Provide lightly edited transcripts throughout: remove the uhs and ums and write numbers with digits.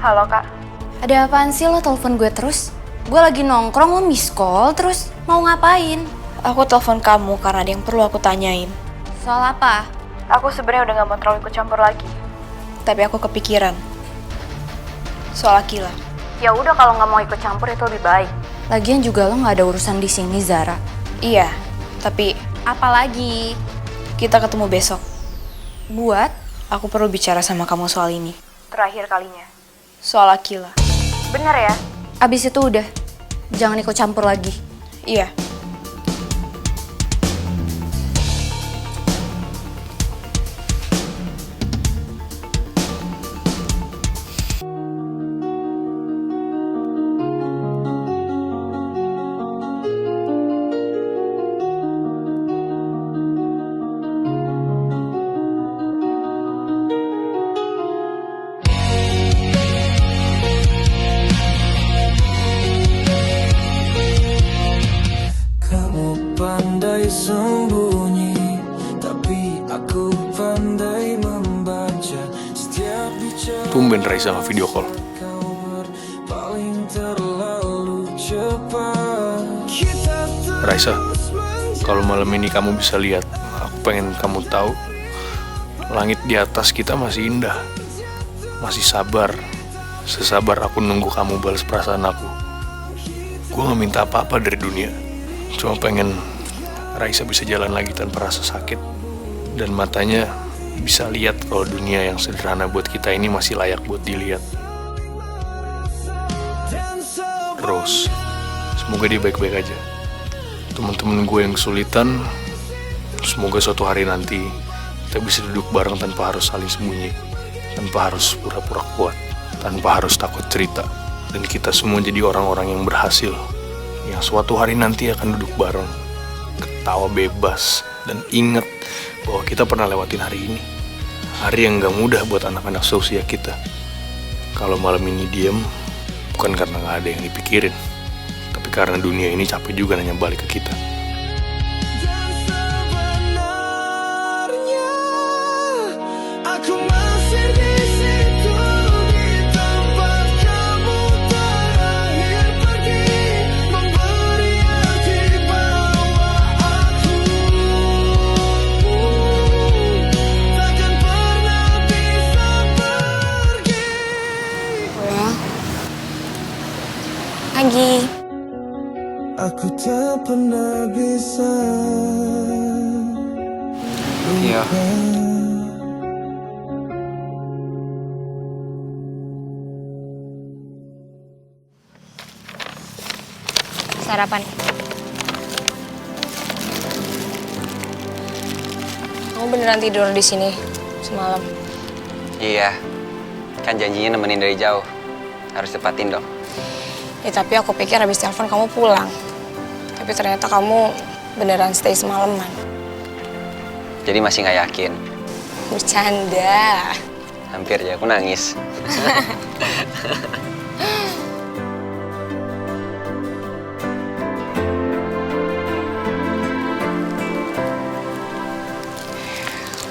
Halo kak. Ada apaan sih lo telepon gue terus? Gue lagi nongkrong, lo miss call terus mau ngapain? Aku telepon kamu karena ada yang perlu aku tanyain. Soal apa? Aku sebenarnya udah gak mau terlalu ikut campur lagi. Tapi aku kepikiran soal Akila. Ya udah kalau nggak mau ikut campur itu lebih baik. Lagian juga lo nggak ada urusan di sini, Zara. Iya, tapi Apalagi? kita ketemu besok. Buat? Aku perlu bicara sama kamu soal ini. Terakhir kalinya. Soal Akila. Bener ya? Abis itu udah. Jangan ikut campur lagi. Iya. Pandai sembunyi, tapi aku pandai membaca setiap bicara. Tumben Raisa sama video call. Kau berpaling terlalu cepat. Raisa, kalau malam ini kamu bisa lihat, aku pengen kamu tahu, langit di atas kita masih indah, masih sabar, sesabar aku nunggu kamu balas perasaan aku. Gue gak minta apa-apa dari dunia, cuma pengen Raisa bisa jalan lagi tanpa rasa sakit, dan matanya bisa lihat kalau dunia yang sederhana buat kita ini masih layak buat dilihat. Rose, semoga dia baik-baik aja. Teman-teman gue yang kesulitan, semoga suatu hari nanti kita bisa duduk bareng tanpa harus saling sembunyi, tanpa harus pura-pura kuat, tanpa harus takut cerita, dan kita semua jadi orang-orang yang berhasil, yang suatu hari nanti akan duduk bareng, ketawa bebas, dan ingat bahwa kita pernah lewatin hari ini. Hari yang gak mudah buat anak-anak seusia kita. Kalau malam ini diem, bukan karena gak ada yang dipikirin, tapi karena dunia ini capek juga nanya balik ke kita. Dan sebenarnya aku masih di situ, di tempat kamu terakhir pergi, memberi arti bahwa aku takkan pernah bisa pergi. Well, pagi. Aku tak pernah bisa. Iya. Sarapan. Kamu beneran tidur di sini semalam? Iya. Kan janjinya nemenin dari jauh. Harus tepatin dong. Ya tapi aku pikir habis telepon kamu pulang. Tapi ternyata kamu beneran stay semalaman. Jadi masih nggak yakin. Bercanda. Hampir ya aku nangis.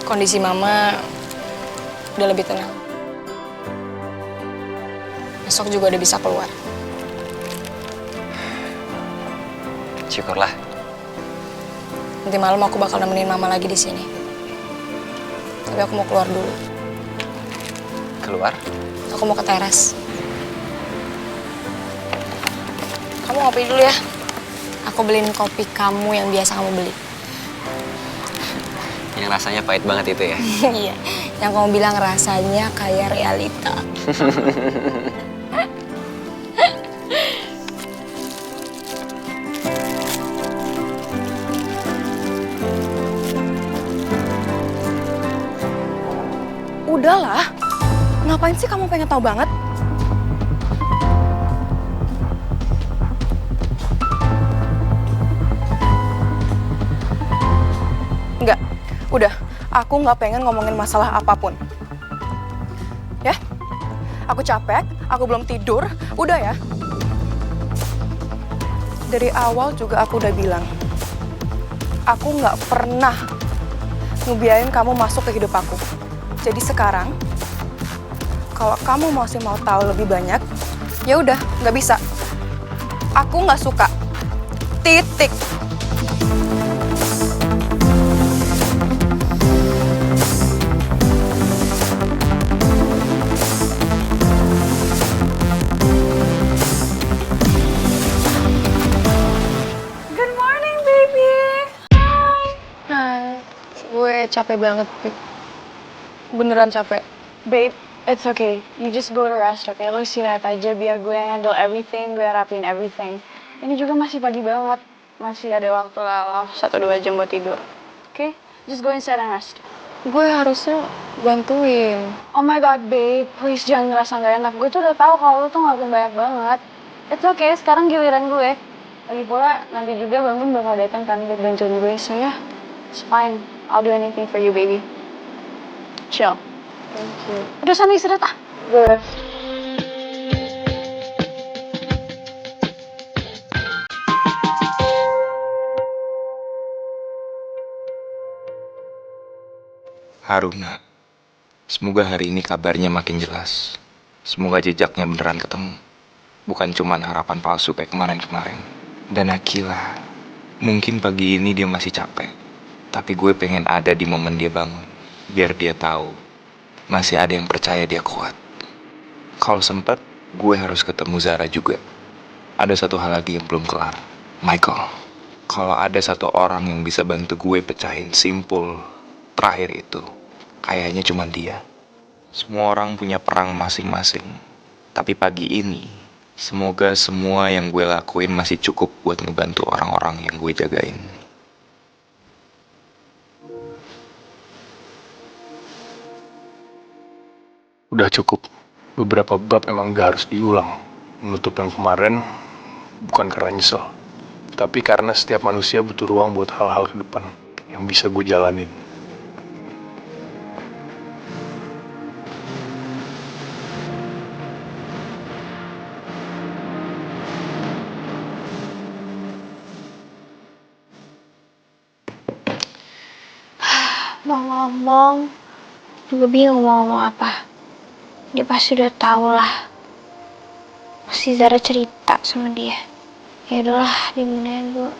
Kondisi mama udah lebih tenang. Besok juga udah bisa keluar. Syukurlah. Nanti malam aku bakal nemenin mama lagi di sini. Tapi aku mau keluar dulu. Keluar? Aku mau ke teras. Kamu ngopi dulu ya. Aku beliin kopi kamu yang biasa kamu beli. Yang rasanya pahit banget itu ya. Iya, yang kamu bilang rasanya kayak realita. Udahlah, ngapain sih kamu pengen tahu banget? Enggak, udah. Aku nggak pengen ngomongin masalah apapun. Ya, aku capek, aku belum tidur, udah ya. Dari awal juga aku udah bilang, aku nggak pernah ngebiarin kamu masuk ke hidup aku. Jadi sekarang, Kalau kamu masih mau tahu lebih banyak, ya udah, nggak bisa. Aku nggak suka. Titik. Good morning, baby. Hai. Gue capek banget, Babe. Beneran capek. Babe, it's okay. You just go to rest, okay? Lo istirahat aja biar gue handle everything, gue rapin everything. Ini juga masih pagi banget. Masih ada waktu lah, 1-2 jam buat tidur. Okay? Just go inside and rest. Gue harusnya bantuin. Oh my god, babe. Please jangan ngerasa gak enak. Gue tuh udah tahu kalau lo tuh ngelakuin banyak banget. It's okay, sekarang giliran gue. Lagi pula, nanti juga Bang bakal datang kan buat bantuin gue. So ya, it's fine. I'll do anything for you, baby. Chill. Thank you. Udah sana istirahat ah. Gue. Haruna, semoga hari ini kabarnya makin jelas. Semoga jejaknya beneran ketemu. Bukan cuman harapan palsu kayak kemarin-kemarin. Dan Akila, mungkin pagi ini dia masih capek. Tapi gue pengen ada di momen dia bangun. Biar dia tahu, masih ada yang percaya dia kuat. Kalau sempet, gue harus ketemu Zara juga. Ada satu hal lagi yang belum kelar. Michael, kalau ada satu orang yang bisa bantu gue pecahin simpul terakhir itu, kayaknya cuma dia. Semua orang punya perang masing-masing. Tapi pagi ini, semoga semua yang gue lakuin masih cukup buat ngebantu orang-orang yang gue jagain. Udah cukup. Beberapa bab emang gak harus diulang. Menutup yang kemarin bukan karena nyesel, tapi karena setiap manusia butuh ruang buat hal-hal ke depan yang bisa gue jalanin. Mau ngomong, gue bingung mau ngomong apa. Dia pasti udah tau lah. Si Zara cerita sama dia. Ya udahlah, dimunain gue.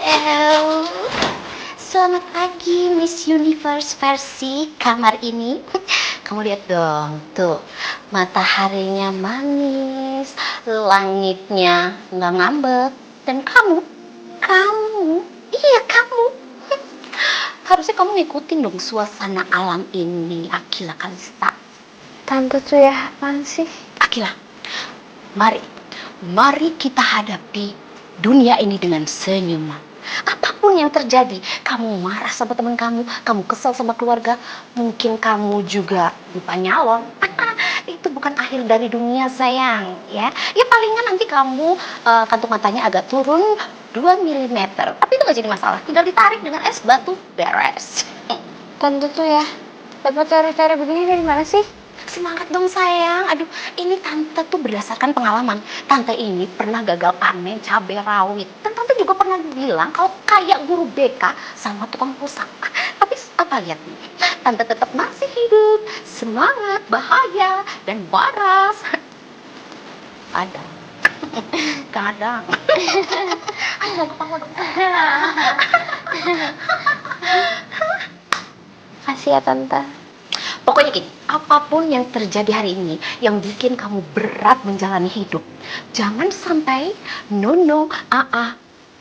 Halo, selamat pagi Miss Universe versi kamar ini. Kamu lihat dong, tuh mataharinya manis, langitnya nggak ngambek, dan kamu, iya kamu. Harusnya kamu ngikutin dong suasana alam ini, Akila Kalista. Tante tuh ya, apaan sih? Akila, mari kita hadapi dunia ini dengan senyuman. Apapun yang terjadi, kamu marah sama teman kamu kesal sama keluarga, mungkin kamu juga lupa nyalon. Itu bukan akhir dari dunia sayang, ya. Ya palingan nanti kamu kantung matanya agak turun 2 mm. Tapi itu gak jadi masalah, tinggal ditarik dengan es batu, beres. Tante tuh ya, dapat teori-teori begini dari mana sih? Semangat dong sayang. Aduh, ini tante tuh berdasarkan pengalaman. Tante ini pernah gagal panen cabai rawit. Dan tante juga pernah bilang kalau kayak guru BK sama tukang pulsa. Tapi apa lihat nih, tante tetap masih hidup, semangat, bahagia, dan waras. Kadang. Ayo ketawa dong. Kasih ya Tante. Pokoknya gini, apapun yang terjadi hari ini yang bikin kamu berat menjalani hidup, jangan sampai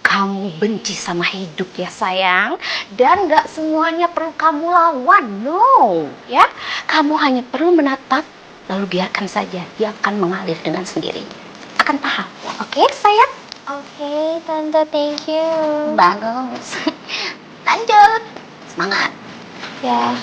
kamu benci sama hidup ya sayang. Dan gak semuanya perlu kamu lawan, no. Ya, kamu hanya perlu menatap, lalu biarkan saja dia akan mengalir dengan sendirinya. Akan paham, oke sayang? Oke, Tante, thank you. Bagus. Lanjut, semangat. Ya.